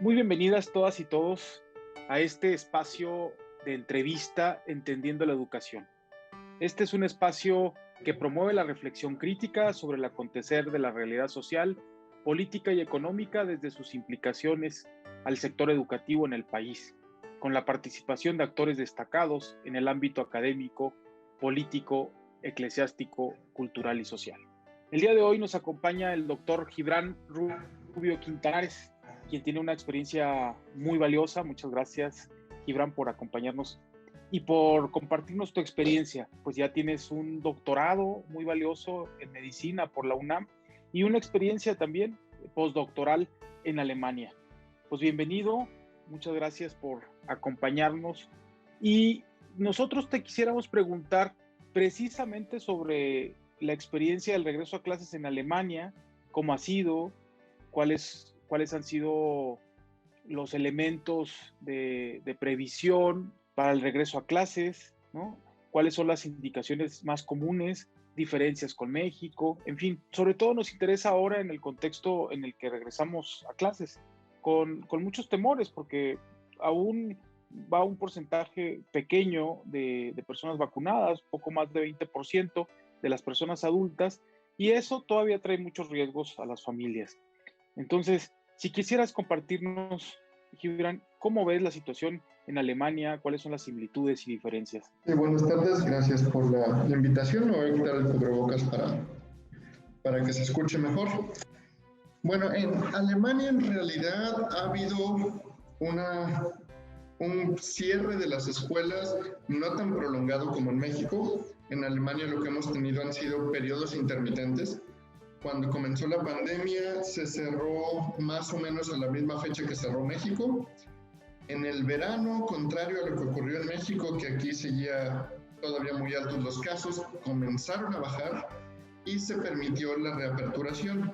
Muy bienvenidas todas y todos a este espacio de entrevista Entendiendo la Educación. Este es un espacio que promueve la reflexión crítica sobre el acontecer de la realidad social, política y económica desde sus implicaciones al sector educativo en el país, con la participación de actores destacados en el ámbito académico, político, eclesiástico, cultural y social. El día de hoy nos acompaña el doctor Gibran Rubio Quintares, quien tiene una experiencia muy valiosa. Muchas gracias, Gibran, por acompañarnos y por compartirnos tu experiencia. Pues ya tienes un doctorado muy valioso en medicina por la UNAM y una experiencia también postdoctoral en Alemania. Pues bienvenido, muchas gracias por acompañarnos. Y nosotros te quisiéramos preguntar precisamente sobre la experiencia del regreso a clases en Alemania, cómo ha sido, cuáles han sido los elementos de previsión para el regreso a clases, ¿no? ¿Cuáles son las indicaciones más comunes, diferencias con México? En fin, sobre todo nos interesa ahora en el contexto en el que regresamos a clases, con muchos temores, porque aún va un porcentaje pequeño de personas vacunadas, poco más de 20% de las personas adultas, y eso todavía trae muchos riesgos a las familias. Entonces, si quisieras compartirnos, Gibran, ¿cómo ves la situación en Alemania? ¿Cuáles son las similitudes y diferencias? Buenas tardes, gracias por la invitación. Me voy a quitar el cubrebocas para que se escuche mejor. Bueno, en Alemania en realidad ha habido un cierre de las escuelas no tan prolongado como en México. En Alemania lo que hemos tenido han sido periodos intermitentes. Cuando comenzó la pandemia se cerró más o menos a la misma fecha que cerró México. En el verano, contrario a lo que ocurrió en México, que aquí seguía todavía muy altos los casos, comenzaron a bajar y se permitió la reaperturación.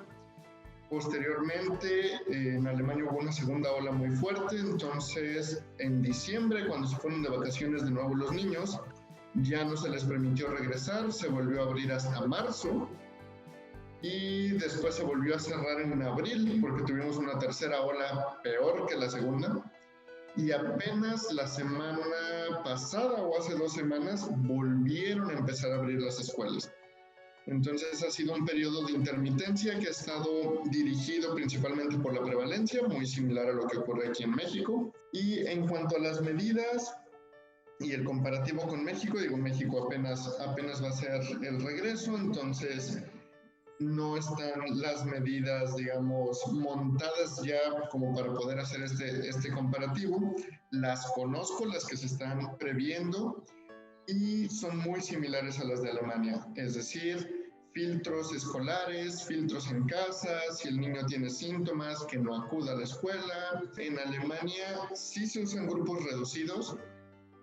Posteriormente, en Alemania hubo una segunda ola muy fuerte, entonces en diciembre, cuando se fueron de vacaciones de nuevo los niños, ya no se les permitió regresar, se volvió a abrir hasta marzo y después se volvió a cerrar en abril porque tuvimos una tercera ola peor que la segunda. Y apenas la semana pasada o hace 2 semanas volvieron a empezar a abrir las escuelas. Entonces ha sido un periodo de intermitencia que ha estado dirigido principalmente por la prevalencia, muy similar a lo que ocurre aquí en México. Y en cuanto a las medidas y el comparativo con México, digo, México apenas va a ser el regreso, entonces no están las medidas, digamos, montadas ya como para poder hacer este comparativo. Las conozco, las que se están previendo, y son muy similares a las de Alemania. Es decir, filtros escolares, filtros en casa, si el niño tiene síntomas, que no acuda a la escuela. En Alemania sí se usan grupos reducidos,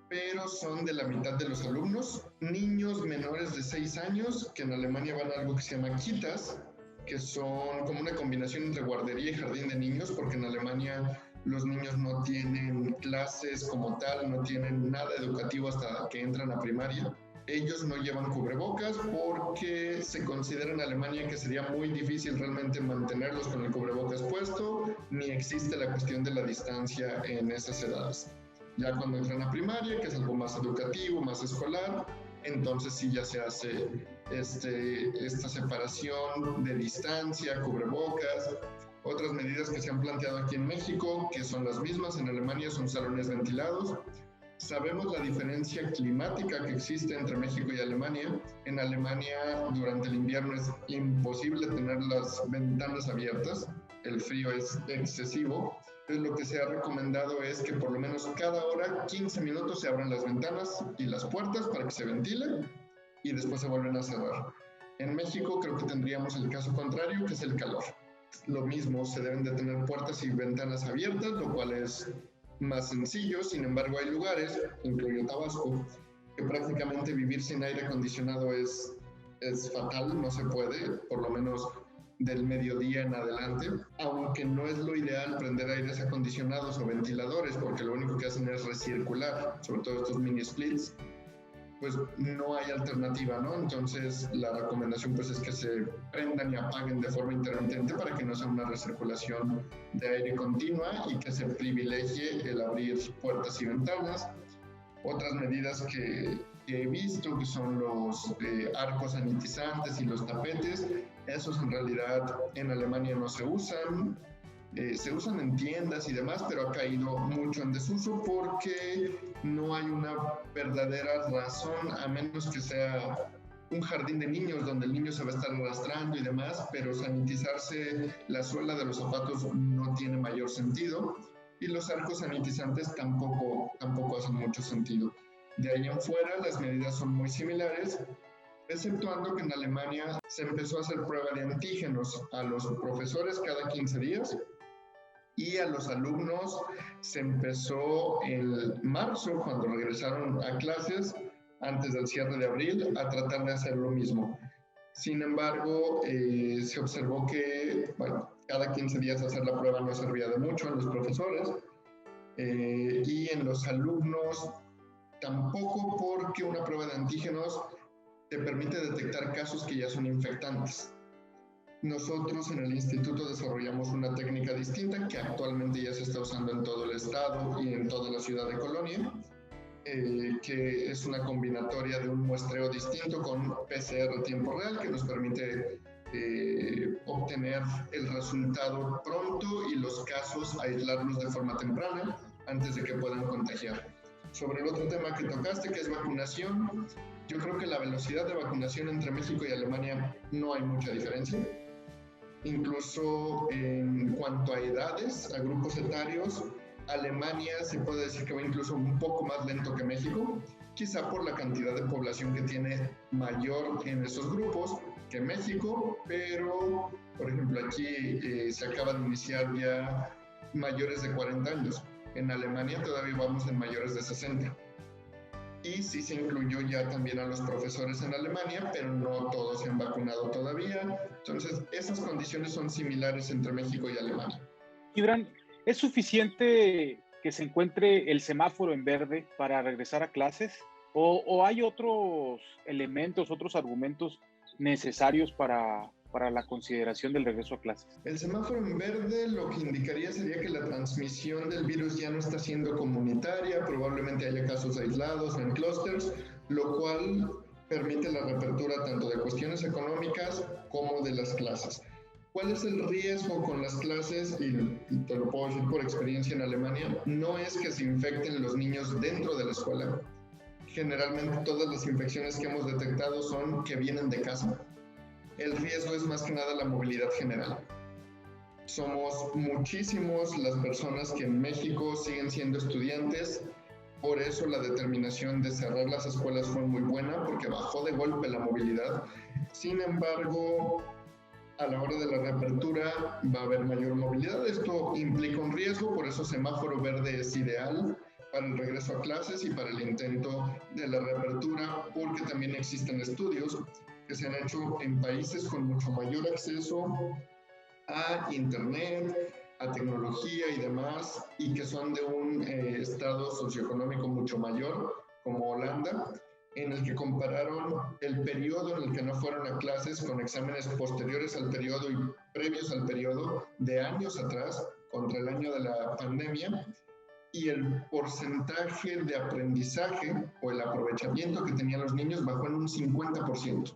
pero son de la mitad de los alumnos, niños menores de 6 años, que en Alemania van a algo que se llama kitas, que son como una combinación entre guardería y jardín de niños, porque en Alemania los niños no tienen clases como tal, no tienen nada educativo hasta que entran a primaria. Ellos no llevan cubrebocas porque se considera en Alemania que sería muy difícil realmente mantenerlos con el cubrebocas puesto, ni existe la cuestión de la distancia en esas edades. Ya cuando entran a primaria, que es algo más educativo, más escolar, entonces sí ya se hace esta separación de distancia, cubrebocas. Otras medidas que se han planteado aquí en México, que son las mismas en Alemania, son salones ventilados. Sabemos la diferencia climática que existe entre México y Alemania. En Alemania durante el invierno es imposible tener las ventanas abiertas, el frío es excesivo. Entonces lo que se ha recomendado es que por lo menos cada hora, 15 minutos, se abran las ventanas y las puertas para que se ventile y después se vuelven a cerrar. En México creo que tendríamos el caso contrario, que es el calor. Lo mismo, se deben de tener puertas y ventanas abiertas, lo cual es más sencillo. Sin embargo, hay lugares, incluido Tabasco, que prácticamente vivir sin aire acondicionado es fatal, no se puede, por lo menos del mediodía en adelante, aunque no es lo ideal prender aires acondicionados o ventiladores, porque lo único que hacen es recircular, sobre todo estos mini splits. pues no hay alternativa, ¿no? Entonces la recomendación pues es que se prendan y apaguen de forma intermitente para que no sea una recirculación de aire continua y que se privilegie el abrir puertas y ventanas. Otras medidas que he visto, que son los arcos sanitizantes y los tapetes, esos en realidad en Alemania no se usan. Se usan en tiendas y demás, pero ha caído mucho en desuso porque no hay una verdadera razón, a menos que sea un jardín de niños donde el niño se va a estar arrastrando y demás, pero sanitizarse la suela de los zapatos no tiene mayor sentido, y los arcos sanitizantes tampoco hacen mucho sentido. De ahí en fuera las medidas son muy similares, exceptuando que en Alemania se empezó a hacer prueba de antígenos a los profesores cada 15 días, y a los alumnos se empezó en marzo, cuando regresaron a clases, antes del cierre de abril, a tratar de hacer lo mismo. Sin embargo, se observó que cada 15 días hacer la prueba no servía de mucho en los profesores, y en los alumnos tampoco, porque una prueba de antígenos te permite detectar casos que ya son infectantes. Nosotros en el instituto desarrollamos una técnica distinta que actualmente ya se está usando en todo el estado y en toda la ciudad de Colonia, que es una combinatoria de un muestreo distinto con PCR a tiempo real, que nos permite obtener el resultado pronto y los casos aislarlos de forma temprana antes de que puedan contagiar. Sobre el otro tema que tocaste, que es vacunación, yo creo que la velocidad de vacunación entre México y Alemania no hay mucha diferencia. Incluso en cuanto a edades, a grupos etarios, Alemania se puede decir que va incluso un poco más lento que México, quizá por la cantidad de población que tiene mayor en esos grupos que México, pero por ejemplo aquí se acaba de iniciar ya mayores de 40 años. En Alemania todavía vamos en mayores de 60. Y sí se incluyó ya también a los profesores en Alemania, pero no todos se han vacunado todavía. Entonces, esas condiciones son similares entre México y Alemania. Gibran, ¿es suficiente que se encuentre el semáforo en verde para regresar a clases? ¿O hay otros elementos, otros argumentos necesarios para la consideración del regreso a clases? El semáforo en verde lo que indicaría sería que la transmisión del virus ya no está siendo comunitaria, probablemente haya casos aislados o en clústeres, lo cual permite la reapertura tanto de cuestiones económicas como de las clases. ¿Cuál es el riesgo con las clases? Y te lo puedo decir por experiencia en Alemania, no es que se infecten los niños dentro de la escuela. Generalmente todas las infecciones que hemos detectado son que vienen de casa. El riesgo es más que nada la movilidad general. Somos muchísimos las personas que en México siguen siendo estudiantes, por eso la determinación de cerrar las escuelas fue muy buena, porque bajó de golpe la movilidad. Sin embargo, a la hora de la reapertura va a haber mayor movilidad. Esto implica un riesgo, por eso semáforo verde es ideal para el regreso a clases y para el intento de la reapertura, porque también existen estudios que se han hecho en países con mucho mayor acceso a internet, a tecnología y demás, y que son de un estado socioeconómico mucho mayor, como Holanda, en el que compararon el periodo en el que no fueron a clases con exámenes posteriores al periodo y previos al periodo de años atrás, contra el año de la pandemia, y el porcentaje de aprendizaje o el aprovechamiento que tenían los niños bajó en un 50%.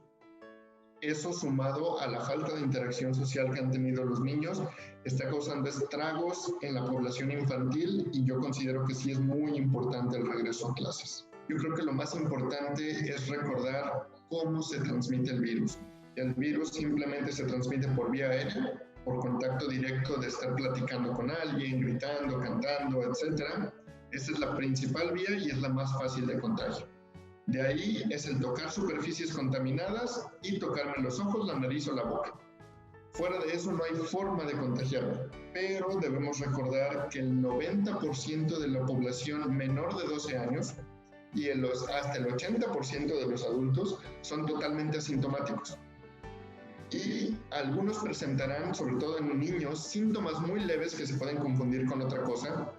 Eso, sumado a la falta de interacción social que han tenido los niños, está causando estragos en la población infantil, y yo considero que sí es muy importante el regreso a clases. Yo creo que lo más importante es recordar cómo se transmite el virus. El virus simplemente se transmite por vía aérea, por contacto directo de estar platicando con alguien, gritando, cantando, etc. Esa es la principal vía y es la más fácil de contagio. De ahí es el tocar superficies contaminadas y tocarme los ojos, la nariz o la boca. Fuera de eso no hay forma de contagiarme, pero debemos recordar que el 90% de la población menor de 12 años y hasta el 80% de los adultos son totalmente asintomáticos. Y algunos presentarán, sobre todo en niños, síntomas muy leves que se pueden confundir con otra cosa,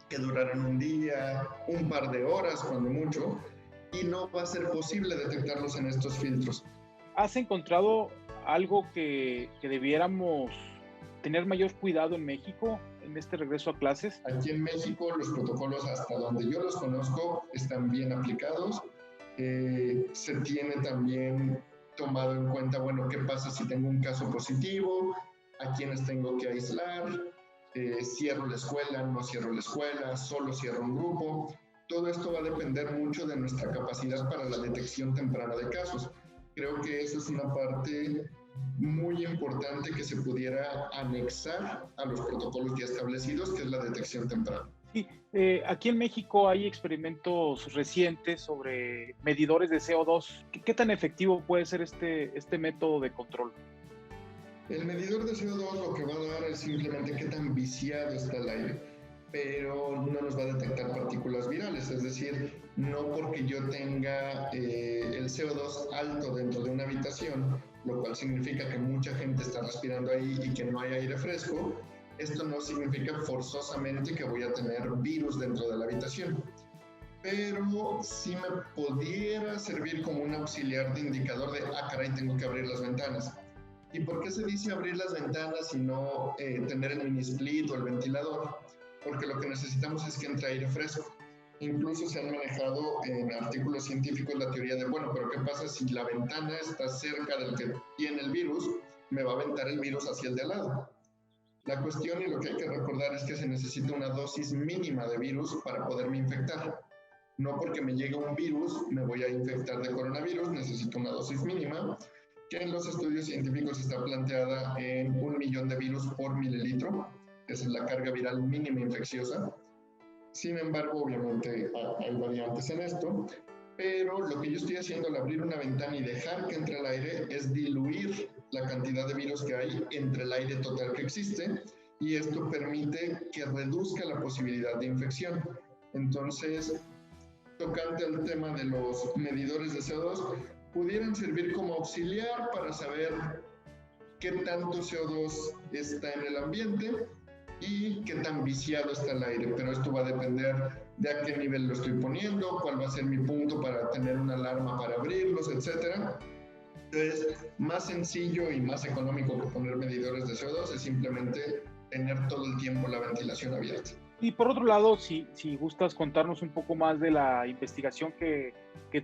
que durarán un día, un par de horas cuando mucho, y no va a ser posible detectarlos en estos filtros. ¿Has encontrado algo que debiéramos tener mayor cuidado en México en este regreso a clases? Aquí en México los protocolos, hasta donde yo los conozco, están bien aplicados. Se tiene también tomado en cuenta, bueno, qué pasa si tengo un caso positivo, a quiénes tengo que aislar, cierro la escuela, no cierro la escuela, solo cierro un grupo. Todo esto va a depender mucho de nuestra capacidad para la detección temprana de casos. Creo que esa es una parte muy importante que se pudiera anexar a los protocolos ya establecidos, que es la detección temprana. Sí, aquí en México hay experimentos recientes sobre medidores de CO2. ¿Qué tan efectivo puede ser este método de control? El medidor de CO2 lo que va a dar es simplemente qué tan viciado está el aire, pero no nos va a detectar partículas virales, es decir, no porque yo tenga el CO2 alto dentro de una habitación, lo cual significa que mucha gente está respirando ahí y que no hay aire fresco, esto no significa forzosamente que voy a tener virus dentro de la habitación, pero sí me pudiera servir como un auxiliar de indicador de, caray, tengo que abrir las ventanas. ¿Y por qué se dice abrir las ventanas y no tener el mini split o el ventilador? Porque lo que necesitamos es que entre aire fresco. Incluso se han manejado en artículos científicos la teoría de, bueno, pero ¿qué pasa si la ventana está cerca del que tiene el virus? Me va a aventar el virus hacia el de al lado. La cuestión y lo que hay que recordar es que se necesita una dosis mínima de virus para poderme infectar. No porque me llegue un virus me voy a infectar de coronavirus, necesito una dosis mínima, que en los estudios científicos está planteada en 1 millón de virus por mililitro, que es la carga viral mínima infecciosa. Sin embargo, obviamente hay variantes en esto, pero lo que yo estoy haciendo al abrir una ventana y dejar que entre el aire es diluir la cantidad de virus que hay entre el aire total que existe, y esto permite que reduzca la posibilidad de infección. Entonces, tocante al tema de los medidores de CO2, pudieran servir como auxiliar para saber qué tanto CO2 está en el ambiente y qué tan viciado está el aire, pero esto va a depender de a qué nivel lo estoy poniendo, cuál va a ser mi punto para tener una alarma para abrirlos, etc. Entonces, más sencillo y más económico que poner medidores de CO2 es simplemente tener todo el tiempo la ventilación abierta. Y por otro lado, si gustas contarnos un poco más de la investigación que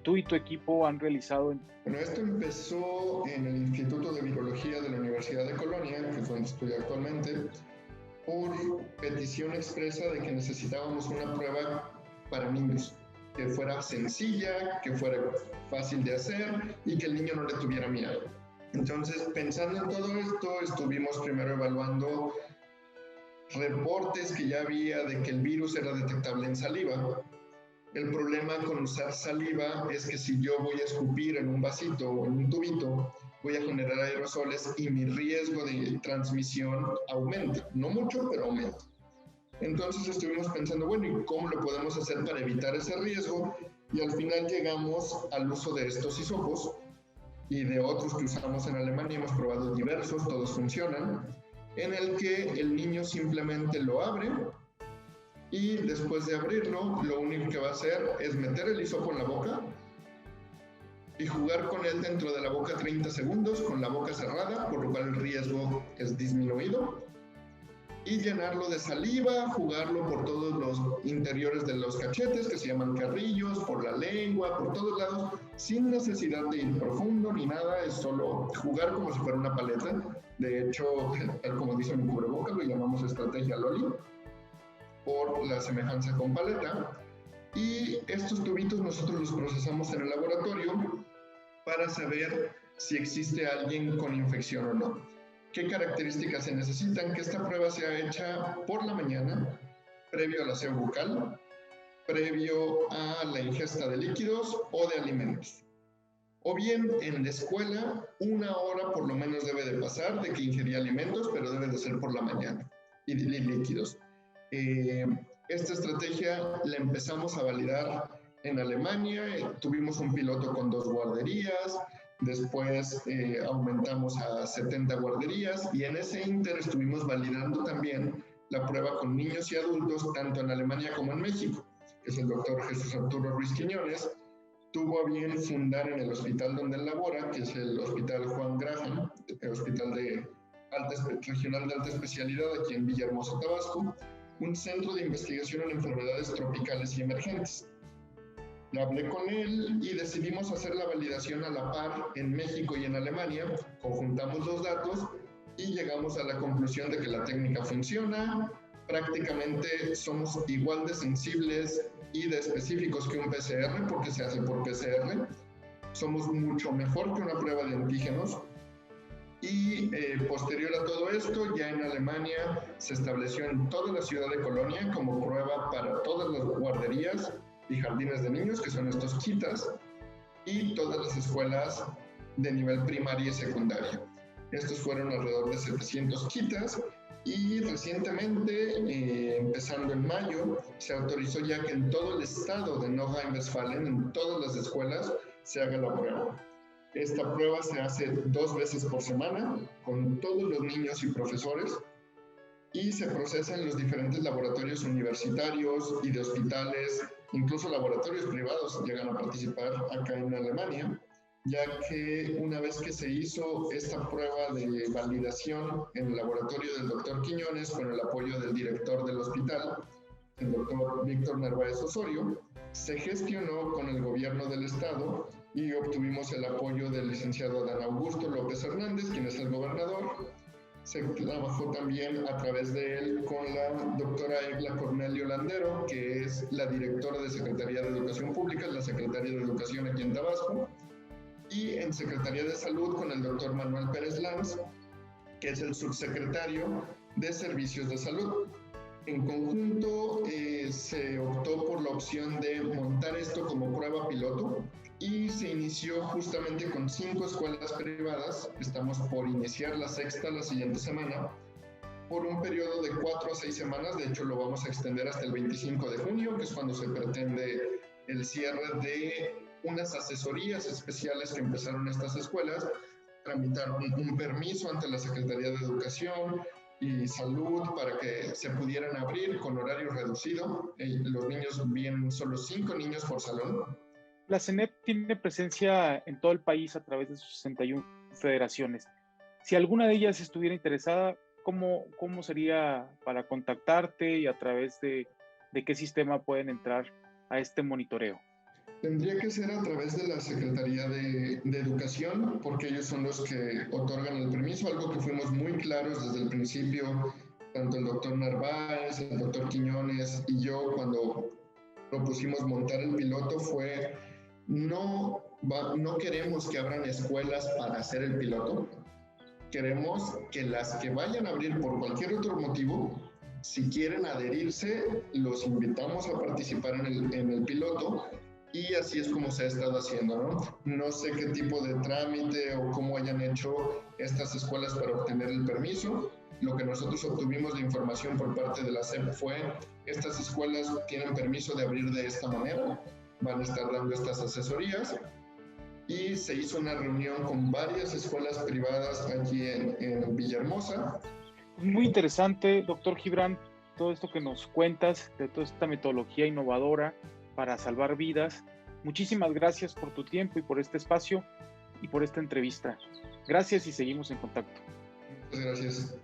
tú y tu equipo han realizado. Bueno, esto empezó en el Instituto de Virología de la Universidad de Colonia, que es donde estoy actualmente, por petición expresa de que necesitábamos una prueba para niños, que fuera sencilla, que fuera fácil de hacer y que el niño no le tuviera miedo. Entonces, pensando en todo esto, estuvimos primero evaluando reportes que ya había de que el virus era detectable en saliva. El problema con usar saliva es que si yo voy a escupir en un vasito o en un tubito, voy a generar aerosoles y mi riesgo de transmisión aumenta. No mucho, pero aumenta. Entonces estuvimos pensando, bueno, ¿y cómo lo podemos hacer para evitar ese riesgo? Y al final llegamos al uso de estos hisopos y de otros que usamos en Alemania. Hemos probado diversos, todos funcionan, en el que el niño simplemente lo abre y después de abrirlo, lo único que va a hacer es meter el hisopo en la boca y jugar con él dentro de la boca 30 segundos con la boca cerrada, por lo cual el riesgo es disminuido, y llenarlo de saliva, jugarlo por todos los interiores de los cachetes, que se llaman carrillos, por la lengua, por todos lados, sin necesidad de ir profundo ni nada, es solo jugar como si fuera una paleta. De hecho, tal como dice mi cubrebocas, lo llamamos estrategia Loli, por la semejanza con paleta, y estos tubitos nosotros los procesamos en el laboratorio para saber si existe alguien con infección o no. ¿Qué características se necesitan? Que esta prueba sea hecha por la mañana, previo al aseo bucal, previo a la ingesta de líquidos o de alimentos. O bien en la escuela, 1 hora por lo menos debe de pasar de que ingerí alimentos, pero debe de ser por la mañana, y líquidos. Esta estrategia la empezamos a validar en Alemania, tuvimos un piloto con 2 guarderías, después aumentamos a 70 guarderías y en ese inter estuvimos validando también la prueba con niños y adultos, tanto en Alemania como en México, que es el doctor Jesús Arturo Ruiz Quiñones, tuvo a bien fundar en el hospital donde él labora, que es el Hospital Juan Graham, el Hospital Regional de Alta Especialidad aquí en Villahermosa, Tabasco, un centro de investigación en enfermedades tropicales y emergentes. Hablé con él y decidimos hacer la validación a la par en México y en Alemania, conjuntamos los datos y llegamos a la conclusión de que la técnica funciona, prácticamente somos igual de sensibles y de específicos que un PCR, porque se hace por PCR, somos mucho mejor que una prueba de antígenos. Y posterior a todo esto, ya en Alemania se estableció en toda la ciudad de Colonia como prueba para todas las guarderías y jardines de niños, que son estos kitas, y todas las escuelas de nivel primaria y secundaria. Estos fueron alrededor de 700 kitas y recientemente, empezando en mayo, se autorizó ya que en todo el estado de Nordrhein-Westfalen, en todas las escuelas, se haga la prueba. Esta prueba se hace 2 veces por semana con todos los niños y profesores y se procesa en los diferentes laboratorios universitarios y de hospitales, incluso laboratorios privados llegan a participar acá en Alemania, ya que una vez que se hizo esta prueba de validación en el laboratorio del doctor Quiñones con el apoyo del director del hospital, el doctor Víctor Narváez Osorio, se gestionó con el gobierno del estado y obtuvimos el apoyo del licenciado Adán Augusto López Hernández, quien es el gobernador. Se trabajó también a través de él con la doctora Egla Cornelio Landero, que es la directora de Secretaría de Educación Pública, la Secretaría de Educación aquí en Tabasco, y en Secretaría de Salud con el doctor Manuel Pérez Lanz, que es el subsecretario de Servicios de Salud. En conjunto se optó por la opción de montar esto como prueba piloto y se inició justamente con 5 escuelas privadas. Estamos por iniciar la 6ª la siguiente semana por un periodo de 4 a 6 semanas. De hecho, lo vamos a extender hasta el 25 de junio, que es cuando se pretende el cierre de unas asesorías especiales que empezaron estas escuelas. Tramitaron un permiso ante la Secretaría de Educación y Salud para que se pudieran abrir con horario reducido. Los niños vienen solo 5 niños por salón. La CENEP tiene presencia en todo el país a través de sus 61 federaciones. Si alguna de ellas estuviera interesada, ¿cómo sería para contactarte y a través de qué sistema pueden entrar a este monitoreo? Tendría que ser a través de la Secretaría de Educación, porque ellos son los que otorgan el permiso, algo que fuimos muy claros desde el principio, tanto el doctor Narváez, el doctor Quiñones y yo, cuando propusimos montar el piloto, fue no queremos que abran escuelas para hacer el piloto, queremos que las que vayan a abrir por cualquier otro motivo, si quieren adherirse, los invitamos a participar en el piloto. Y así es como se ha estado haciendo, ¿no? No sé qué tipo de trámite o cómo hayan hecho estas escuelas para obtener el permiso. Lo que nosotros obtuvimos de información por parte de la SEP fue: estas escuelas tienen permiso de abrir de esta manera, van a estar dando estas asesorías. Y se hizo una reunión con varias escuelas privadas aquí en Villahermosa. Muy interesante, doctor Gibran, todo esto que nos cuentas, de toda esta metodología innovadora para salvar vidas. Muchísimas gracias por tu tiempo y por este espacio y por esta entrevista. Gracias y seguimos en contacto. Muchas gracias.